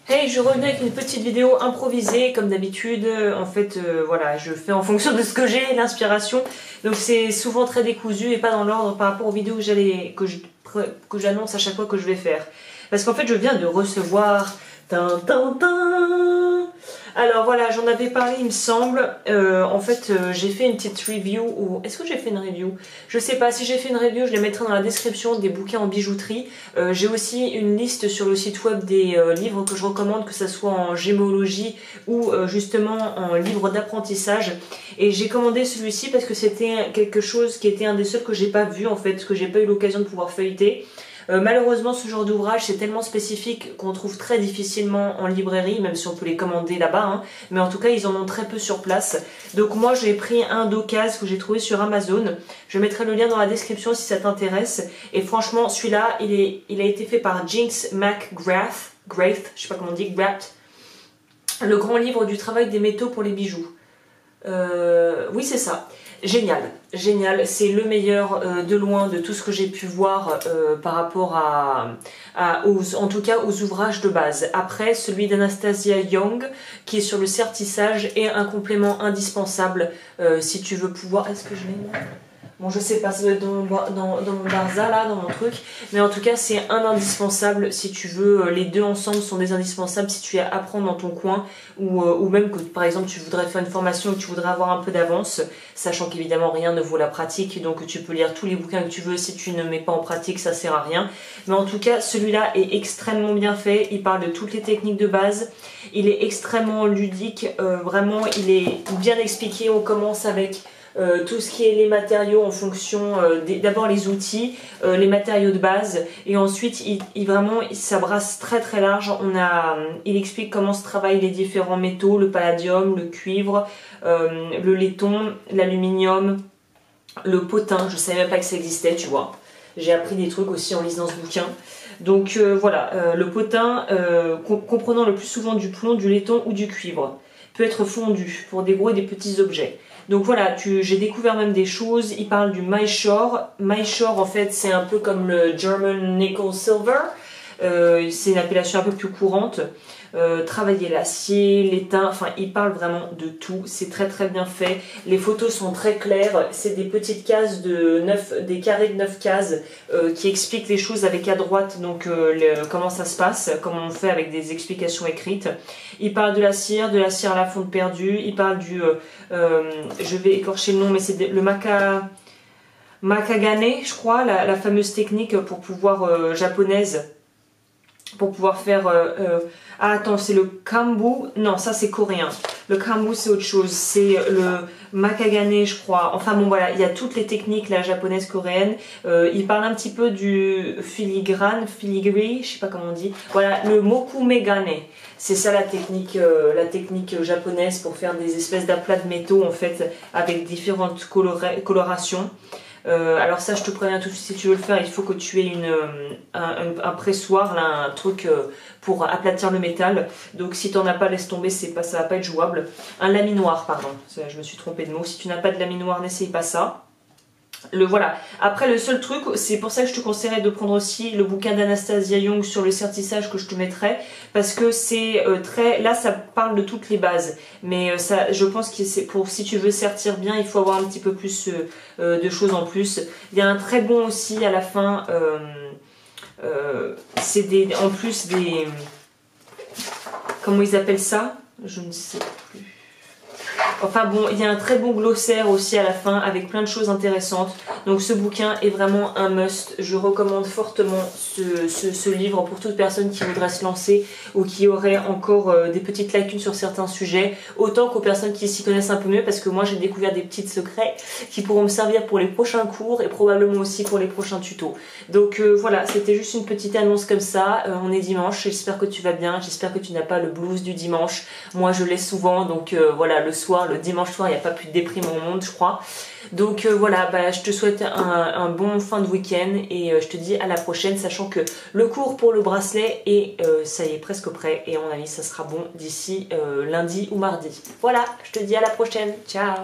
Hey, je reviens avec une petite vidéo improvisée comme d'habitude. En fait, voilà, je fais en fonction de ce que j'ai, l'inspiration. Donc c'est souvent très décousu et pas dans l'ordre par rapport aux vidéos que j'annonce à chaque fois que je vais faire. Parce qu'en fait, je viens de recevoir... Alors voilà, j'en avais parlé, il me semble. J'ai fait une petite review. Ou est-ce que j'ai fait une review? Je sais pas. Si j'ai fait une review, je les mettrai dans la description des bouquins en bijouterie. J'ai aussi une liste sur le site web des livres que je recommande, que ce soit en gémologie ou justement en livre d'apprentissage. Et j'ai commandé celui-ci parce que c'était quelque chose qui était un des seuls que j'ai pas vu en fait, que j'ai pas eu l'occasion de pouvoir feuilleter. Malheureusement, ce genre d'ouvrage, c'est tellement spécifique qu'on trouve très difficilement en librairie, même si on peut les commander là-bas, hein. Mais en tout cas, ils en ont très peu sur place. Donc moi, j'ai pris un d'occasion que j'ai trouvé sur Amazon. Je mettrai le lien dans la description si ça t'intéresse. Et franchement, celui-là, il a été fait par Jinx McGrath, je sais pas comment on dit, Grath, le grand livre du travail des métaux pour les bijoux. Oui, c'est ça. Génial, génial. C'est le meilleur de loin de tout ce que j'ai pu voir par rapport en tout cas aux ouvrages de base. Après, celui d'Anastasia Young qui est sur le sertissage est un complément indispensable si tu veux pouvoir... Est-ce que je l'ai? Bon, je sais pas, ça doit être dans mon barza là, dans mon truc. Mais en tout cas, c'est un indispensable si tu veux. Les deux ensemble sont des indispensables si tu es à apprendre dans ton coin ou même que par exemple tu voudrais faire une formation et que tu voudrais avoir un peu d'avance, sachant qu'évidemment rien ne vaut la pratique. Donc tu peux lire tous les bouquins que tu veux. Si tu ne mets pas en pratique, ça sert à rien. Mais en tout cas, celui-là est extrêmement bien fait. Il parle de toutes les techniques de base. Il est extrêmement ludique. Vraiment, il est bien expliqué. On commence avec... tout ce qui est les matériaux en fonction d'abord les outils, les matériaux de base et ensuite ça brasse très très large. Il explique comment se travaillent les différents métaux, le palladium, le cuivre, le laiton, l'aluminium, le potin. Je savais même pas que ça existait, tu vois. J'ai appris des trucs aussi en lisant ce bouquin. Donc voilà, le potin comprenant le plus souvent du plomb, du laiton ou du cuivre peut être fondu pour des gros et des petits objets. Donc voilà, j'ai découvert même des choses. Il parle du Maeshore. Maeshore, en fait, c'est un peu comme le German Nickel Silver. C'est une appellation un peu plus courante. Travailler l'acier, l'étain, enfin il parle vraiment de tout, c'est très très bien fait, les photos sont très claires, c'est des petites cases des carrés de 9 cases qui expliquent les choses avec à droite donc comment ça se passe, comment on fait avec des explications écrites. Il parle de la cire à la fonte perdue, il parle je vais écorcher le nom mais c'est le makagane je crois, la fameuse technique pour pouvoir japonaise, pour pouvoir faire... ah attends, c'est le kambu. Non, ça c'est coréen. Le kambu c'est autre chose. C'est le makagane je crois. Enfin bon voilà, il y a toutes les techniques là, japonaises, coréennes. Il parle un petit peu du filigrane, je sais pas comment on dit. Voilà, le mokumegane. C'est ça la technique japonaise pour faire des espèces d'aplats de métaux en fait avec différentes colorations. Alors ça je te préviens tout de suite, si tu veux le faire il faut que tu aies un pressoir, là, un truc pour aplatir le métal. Donc si tu n'en as pas, laisse tomber, ça va pas être jouable. Un laminoir, pardon, je me suis trompée de mot. Si tu n'as pas de laminoir, n'essaye pas ça. Voilà. Après le seul truc, c'est pour ça que je te conseillerais de prendre aussi le bouquin d'Anastasia Young sur le sertissage que je te mettrai, parce que c'est là ça parle de toutes les bases, mais ça je pense que c'est pour si tu veux sertir bien, il faut avoir un petit peu plus de choses en plus. Il y a un très bon aussi à la fin, c'est en plus des, comment ils appellent ça, je ne sais plus. Enfin bon, il y a un très bon glossaire aussi à la fin avec plein de choses intéressantes. Donc ce bouquin est vraiment un must. Je recommande fortement ce livre pour toute personne qui voudrait se lancer ou qui aurait encore des petites lacunes sur certains sujets. Autant qu'aux personnes qui s'y connaissent un peu mieux, parce que moi j'ai découvert des petits secrets qui pourront me servir pour les prochains cours et probablement aussi pour les prochains tutos. Donc voilà, c'était juste une petite annonce comme ça. On est dimanche, j'espère que tu vas bien, j'espère que tu n'as pas le blues du dimanche. Moi je l'ai souvent, donc voilà, le soir, le dimanche soir, il n'y a pas plus de déprime au monde, je crois. Donc voilà, je te souhaite un bon fin de week-end et je te dis à la prochaine, sachant que le cours pour le bracelet ça y est presque prêt et à mon avis ça sera bon d'ici lundi ou mardi. Voilà, je te dis à la prochaine, ciao.